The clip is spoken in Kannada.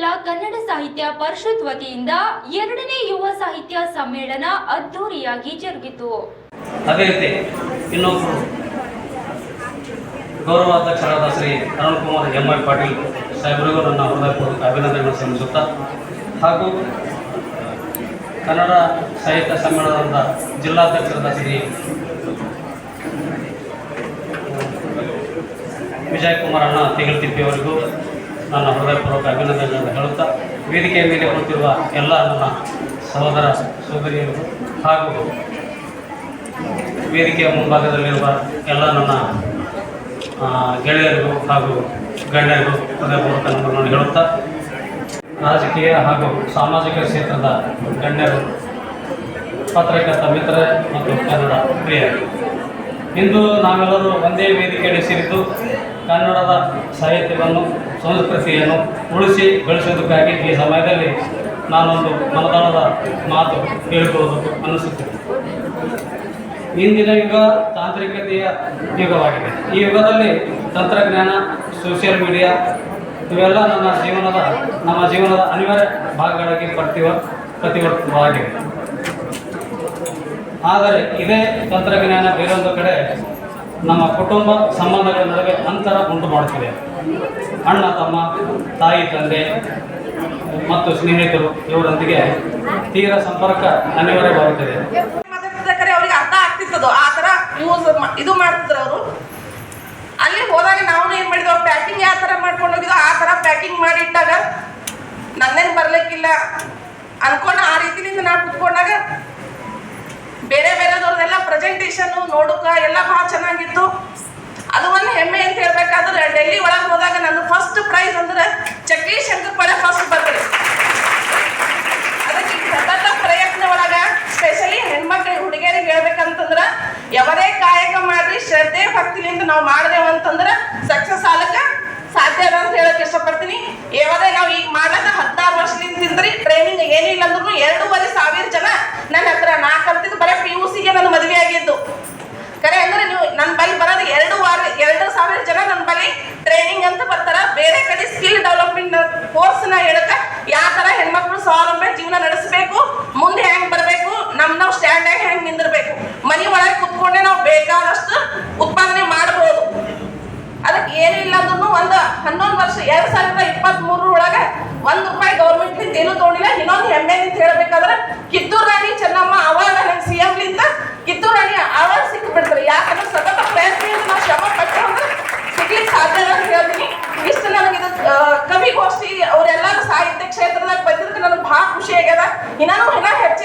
ಜಿಲ್ಲಾ ಕನ್ನಡ ಸಾಹಿತ್ಯ ಪರಿಷತ್ ವತಿಯಿಂದ 2ನೇ ಯುವ ಸಾಹಿತ್ಯ ಸಮ್ಮೇಳನ ಅದ್ದೂರಿಯಾಗಿ ಜರುಗಿತು. ಅದೇ ರೀತಿ ಇನ್ನೊಬ್ಬರು ಗೌರವಾಧ್ಯಕ್ಷರಾದ ಶ್ರೀ ಅರುಣ್ ಕುಮಾರ್ ಎಂ.ಐ. ಪಾಟೀಲ್ ಸಾಹೇಬರಿಗೂ ನನ್ನ ಹೃದಯಪೂರ್ವಕ ಅಭಿನಂದನೆಗಳನ್ನು ಸಲ್ಲಿಸುತ್ತಾ, ಹಾಗೂ ಕನ್ನಡ ಸಾಹಿತ್ಯ ಸಮ್ಮೇಳನದ ಜಿಲ್ಲಾಧ್ಯಕ್ಷರಾದ ಶ್ರೀ ವಿಜಯಕುಮಾರ್ ಅಣ್ಣ ತಿಗಳ್ತಿಪ್ಪಿಯವರಿಗೂ ನನ್ನ ಹೃದಯಪೂರ್ವಕ ಅಭಿನಂದನೆಗಳನ್ನು ಹೇಳುತ್ತಾ, ವೇದಿಕೆಯ ಮೇಲೆ ಕುಳಿತಿರುವ ಎಲ್ಲ ನನ್ನ ಸಹೋದರ ಸಹೋದರಿಯರಿಗೂ ಹಾಗೂ ವೇದಿಕೆಯ ಮುಂಭಾಗದಲ್ಲಿರುವ ಎಲ್ಲ ನನ್ನ ಗೆಳೆಯರಿಗೂ ಹಾಗೂ ಗಣ್ಯರಿಗೂ ಹೃದಯಪೂರ್ವಕ ನಮ್ಮನ್ನು ಹೇಳುತ್ತಾ, ರಾಜಕೀಯ ಹಾಗೂ ಸಾಮಾಜಿಕ ಕ್ಷೇತ್ರದ ಗಣ್ಯರು, ಪತ್ರಕರ್ತ ಮಿತ್ರರೇ ಮತ್ತು ಕನ್ನಡ ಪ್ರಿಯರು, ಇಂದು ನಾವೆಲ್ಲರೂ ಒಂದೇ ವೇದಿಕೆಯಲ್ಲಿ ಸೇರಿದ್ದು ಕನ್ನಡದ ಸಾಹಿತ್ಯವನ್ನು, ಸಂಸ್ಕೃತಿಯನ್ನು ಉಳಿಸಿ ಬೆಳೆಸೋದಕ್ಕಾಗಿ ಈ ಸಮಯದಲ್ಲಿ ನಾನೊಂದು ಮನದಾಳದ ಮಾತು ಹೇಳಿಕೊಳ್ಳೋದಕ್ಕೆ ಅನ್ನಿಸುತ್ತಿದೆ. ಇಂದಿನ ಯುಗ ತಾಂತ್ರಿಕತೆಯ ಯುಗವಾಗಿದೆ. ಈ ಯುಗದಲ್ಲಿ ತಂತ್ರಜ್ಞಾನ, ಸೋಷಿಯಲ್ ಮೀಡಿಯಾ ಇವೆಲ್ಲ ನಮ್ಮ ಜೀವನದ ಅನಿವಾರ್ಯ ಭಾಗಗಳಾಗಿ ಪ್ರತಿವರ್ತಿತವಾಗಿವೆ. ಆದರೆ ಇದೇ ತಂತ್ರಜ್ಞಾನ ಬೇರೊಂದು ಕಡೆ ನಮ್ಮ ಕುಟುಂಬ ಸಂಬಂಧಗಳ ನಡುವೆ ಅಂತರ ಉಂಟು ಮಾಡುತ್ತಿದೆ. ಅಣ್ಣ ತಮ್ಮ, ತಾಯಿ ತಂದೆ ಮತ್ತು ಸ್ನೇಹಿತರು ಇವರೊಂದಿಗೆ ತೀರ ಸಂಪರ್ಕ ಅನಿವಾರ್ಯವಾಗುತ್ತದೆ. ಅವ್ರಿಗೆ ಅರ್ಥ ಆಗ್ತಿತ್ತದು, ಆ ಥರ ಇದು ಮಾಡ್ತಿದ್ರು ಅವರು. ಅಲ್ಲಿ ಹೋದಾಗ ನಾವು ಏನು ಮಾಡಿದ್ವಿ, ಪ್ಯಾಕಿಂಗ್ ಯಾವ ಥರ ಮಾಡ್ಕೊಂಡು ಹೋಗಿದ್ವು ಆ ಥರ ಪ್ಯಾಕಿಂಗ್ ಮಾಡಿ ಇಟ್ಟಾಗ ನನ್ನೇನು ಬರ್ಲಿಕ್ಕಿಲ್ಲ ಅನ್ಕೊಂಡು ಆ ರೀತಿಯಿಂದ ನಾವು ಕುತ್ಕೊಂಡಾಗ ಬೇರೆ ಬೇರೆದವ್ರನ್ನೆಲ್ಲ ಪ್ರೆಸೆಂಟೇಷನ್ ನೋಡೋಕ ಎಲ್ಲ ಭಾಳ ಚೆನ್ನಾಗಿತ್ತು. ಅದು ಒಂದು ಹೆಮ್ಮೆ ಅಂತ ಹೇಳ್ಬೇಕಾದ್ರೆ ಡೆಲ್ಲಿ ಒಳಗೆ ಹೋದಾಗ ನನ್ನ ಫಸ್ಟ್ ಪ್ರೈಸ್ ಅಂದ್ರೆ ಚಕ್ಲಿ ಶಂಕರಪಾಳ್ಯ ಫಸ್ಟ್ ಬರ್ತದೆ. ಅದಕ್ಕೆ ಸತತ ಪ್ರಯತ್ನ ಒಳಗೆ ಸ್ಪೆಷಲಿ ಹೆಣ್ಮಕ್ಳಿಗೆ ಹುಡುಗಿಯರಿಗೆ ಹೇಳ್ಬೇಕಂತಂದ್ರೆ ಯಾವುದೇ ಕಾಯಕ ಮಾಡ್ರಿ ಶ್ರದ್ಧೆ ಭಕ್ತಿಲಿಂದ ನಾವು ಮಾಡಿದೆವಂತಂದ್ರೆ ಸಕ್ಸಸ್ ಆಗಕ್ಕೆ ಸಾಧ್ಯ ಅದ ಅಂತ ಹೇಳಕ್ ಇಷ್ಟಪಡ್ತೀನಿ. ಯಾವುದೇ ನಾವು ಈಗ ಮಾಡದ 16 ವರ್ಷದಿಂದ್ರಿ ಟ್ರೈನಿಂಗ್ ಏನಿಲ್ಲ ಅಂದ್ರೂ 2,500 ಜನ ನನ್ನ ಹತ್ರ ನಾ ಕಲ್ತಿದ್ದು ಬರೀ PUCಗೆ ನನ್ನ ಮದುವೆ ಆಗಿದ್ದು ಕರೆ ಅಂದ್ರೆ ನೀವು ನನ್ನ ಬಳಿ ಬರೋದು 2,000 ಜನ ನನ್ನ ಬಳಿ ಟ್ರೈನಿಂಗ್ ಅಂತ ಬರ್ತಾರ. ಬೇರೆ ಕಡೆ ಸ್ಕಿಲ್ ಡೆವಲಪ್ಮೆಂಟ್ ಕೋರ್ಸ್ನ ಹೇಳಕ ಯಾವ ಥರ ಹೆಣ್ಮಕ್ಳು ಸ್ವಾವಲಂಬಿ ಜೀವನ ನಡೆಸಬೇಕು, ಮುಂದೆ ಹೆಂಗೆ ಬರಬೇಕು, ನಾವು ಸ್ಟ್ಯಾಂಡ್ ಆಗಿ ಹೆಂಗೆ ನಿಂದಿರಬೇಕು, ಮನೆ ಒಳಗೆ ಕುತ್ಕೊಂಡೆ ನಾವು ಬೇಕಾದಷ್ಟು ಉತ್ಪಾದನೆ ಮಾಡ್ಬೋದು. ಅದಕ್ಕೆ ಏನಿಲ್ಲ ಅಂದ್ರೂ ಒಂದು 11 ವರ್ಷ 2023 ಒಳಗೆ ₹1 ಗೌರ್ಮೆಂಟ್ಲಿಂದ ಏನೂ ತೊಗೊಂಡಿಲ್ಲ. ಇನ್ನೊಂದು ಹೆಮ್ಮೆ ಅಂತ ಹೇಳ್ಬೇಕಾದ್ರೆ ಕಿತ್ತೂರು ರಾಣಿ ಚೆನ್ನಮ್ಮ ಅವಾರ್ಡ್ ನನಗೆ CMಲಿಂದ ಕಿತ್ತೂರು ರಾಣಿ ಅವಾರ್ಡ್ ಸಿಕ್ಕಿಬಿಡ್ತಾರೆ. ಯಾಕಂದ್ರೆ ಸತತ ಪ್ರಯತ್ನದಿಂದ ನಾವು ಶ್ರಮ ಪಟ್ಟು ಅಂದ್ರೆ ಸಿಗ್ಲಿಕ್ಕೆ ಸಾಧ್ಯ ಅಂತ ಹೇಳ್ತೀನಿ. ಇಷ್ಟು ನನಗಿದು ಕವಿಗೋಷ್ಠಿ ಅವರೆಲ್ಲರೂ ಸಾಹಿತ್ಯ ಕ್ಷೇತ್ರದಾಗ ಬಂದಿದ್ದಕ್ಕೆ ನನಗೆ ಭಾಳ ಖುಷಿ ಆಗ್ಯದ. ಇನ್ನೂ ಹೆಚ್ಚು